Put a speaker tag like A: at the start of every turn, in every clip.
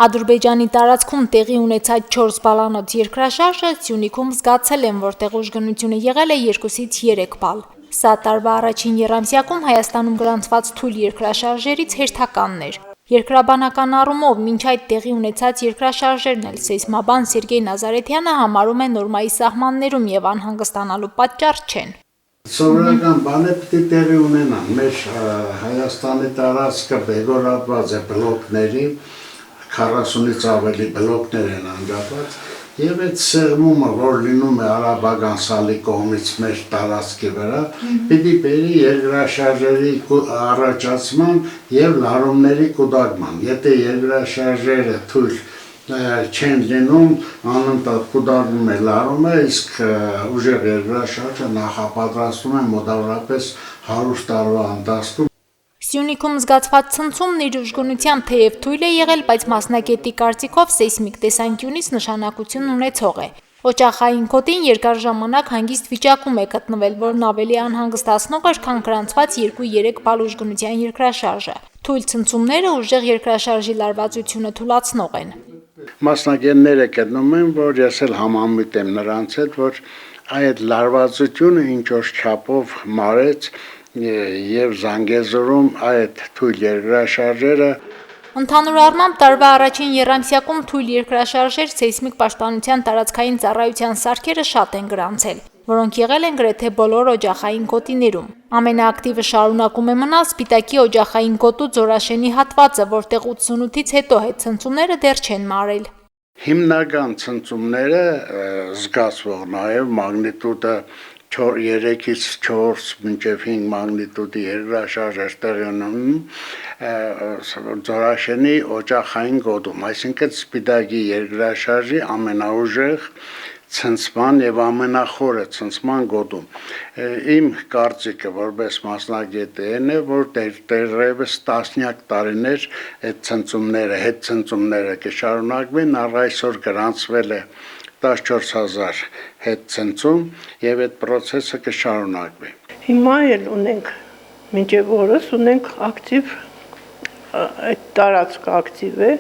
A: Ադրբեջանի տարածքում տեղի ունեցած 4 բալանոց երկրաշարժը Սյունիքում զգացել են, որտեղ ուժգնությունը եղել է 2-ից 3 բալ։ Սա տարվա առաջին եռամսյակում Հայաստանում գրանցված թույլ երկրաշարժերից հերթականն էր։ Երկրաբանական առումով մինչ այդ տեղի ունեցած երկրաշարժերն էլ սեյսմաբան Սերգեյ Նազարեթյանը համարում է նորմայի սահմաններում եւ անհանգստանալու պատճառ չեն։
B: Սովորական բանը պիտի տեղի ունենան։ Մեր Հայաստանի տարածքը բեգորատված է բլոկների, 40-ից ավելի բլոկներ են անջատված, եւ այդ սեղմումը, որ լինում է արաբական սալի կողմից մեր տարածքի վրա, պիտի բերի երկրաշարժերի առաջացման եւ լարումների կուտակման։ Եթե երկրաշարժերը թույլ չեն լինում, անընդհատ կուտակվում է լարումը, իսկ ուժեղ երկրաշարժը նախապատրաստում է մոտավորապես 100 տարվա ընթացքում։
A: Սյունիքում զգացված ցնցումն իր ուժգնությամբ թեև թույլ է եղել, բայց մասնագետի կարծիքով սեյսմիկ տեսանկյունից նշանակություն ունեցող է։ Օջախային կոտին երկար ժամանակ հանգիստ վիճակում է գտնվել, որն ավելի անհանգստացնող էր, քան գրանցված 2-3 բալ ուժգնության երկրաշարժը։ Թույլ ցնցումները ուժեղ երկրաշարժի լարվածությունը թուլացնող են։
B: Մասնագետները գտնում են, որ ես էլ համամիտ եմ նրանց հետ, որ այդ լարվածությունը ինչ որ չափով մարեց եւ Զանգեզուրում այդ թույլ երկրաշարժերը
A: Ընդհանուր առմամբ տարվա առաջին եռամսյակում թույլ երկրաշարժեր սեյսմիկ պաշտպանության տարածքային ծառայության սարքերը շատ են գրանցել, որոնք եղել են գրեթե բոլոր օջախային գոտիներում։ Ամենաակտիվը շարունակում է մնալ Սպիտակի օջախային գոտու Ձորաշենի հատվածը, որտեղ 88-ից հետո հետցնցումները դեռ չեն մարել։
B: Հիմնական ցնցումները զգացվող նաեւ մագնիտուդը 3-ից 4 մինչև 5 մագնիտուդի երկրաշարժ է տեղի ունենում Ձորաշենի օջախային գոտում, այսինքն Սպիտակի երկրաշարժի ամենաուժեղ ցնցման եւ ամենախորը ցնցման գոտում։ Իմ կարծիքը որպես մասնագետ է, որ դեռևս տասնյակ տարիներ այդ ցնցումները, հետցնցումները կշարունակվեն, առ այսօր գրանցվել է 14000 հետցնցում եւ այդ process-ը կշարունակվի։
C: Հիմա էլ ունենք մինչև օրս ունենք ակտիվ այդ տարածքը ակտիվ է,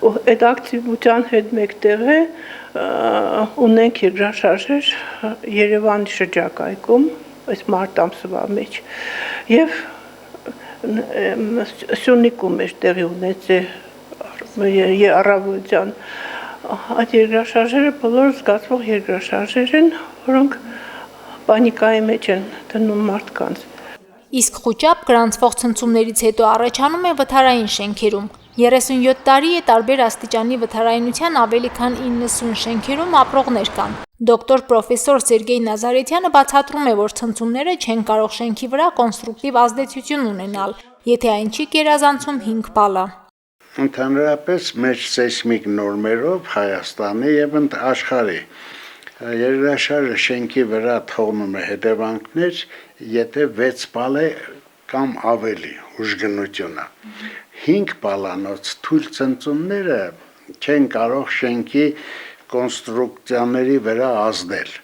C: ու այդ ակտիվության հետ մեկտեղ է ունենք երկրաշարժեր Երևանի շրջակայքում, այս մարտ ամսվա մեջ եւ Սյունիքում է տեղի ունեցել առավոտյան այդ երկրաշարժերը բոլոր զգացվող երկրաշարժեր են, որոնք պանիկայի մեջ են դնում մարդկանց։
A: Իսկ խուճապ գրանցվող ցնցումներից հետո առաջանում է վթարային շենքերում։ 37 տարի է տարբեր աստիճանի վթարայնության ավելի քան 90 շենքերում ապրողներ կան։ Դոկտոր պրոֆեսոր Սերգեյ Նազարեթյանը բացատրում է, որ ցնցումները չեն կարող շենքի վրա կոնստրուկտիվ ազդեցություն ունենալ, եթե այն չի գերազանցում 5 բալա։
B: Ընդհանրապես մեր սեյսմիկ նորմերով Հայաստանի եւ աշխարհի երկրաշարժը շենքի վրա թողնում է հետևանքներ, եթե 6 բալ է կամ ավելի ուժգնությունը։ 5 բալանոց թույլ ցնցումները չեն կարող շենքի կոնստրուկցիաների վրա ազդել։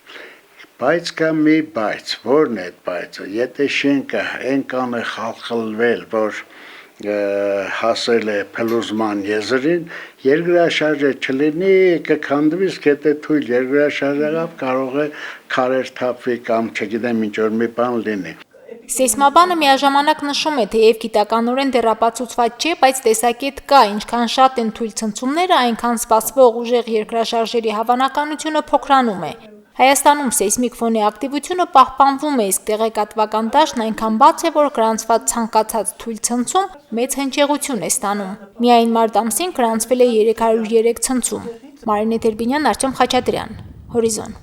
B: Բայց կա մի բայց, որն է այդ բայցը, եթե շենքը այնքան է խալխլվել, որ հասել է փլուզման եզրին, երկրաշարժը չլինի, կքանդվի, եթե թույլ երկրաշարժը կարող է քարեր թափվի կամ չգիտեմ ինչ որ մի բան լինի։
A: Սեյսմաբանը միաժամանակ նշում է, թեև գիտականորեն դեռ ապացուցված չէ, բայց տեսակետ կա, ինչքան շատ են թույլ ցնցումները, այնքան սպասվող ուժեղ երկրաշարժերի հավանականությունը փոքրանում է։ Հայաստանում սեյսմիկ ֆոնի ակտիվությունը պահպանվում է, իսկ տեղեկատվական դաշտն այնքան բաց է, որ գրանցված ցանկացած թույլ ցնցում մեծ հնչեղություն է ստանում։ Միայն մարտ ամսին գրանցվել է 303 ցնցում։ Մարինե Տերբինյան, Արտյոմ Խաչատրյան, Հորիզոն։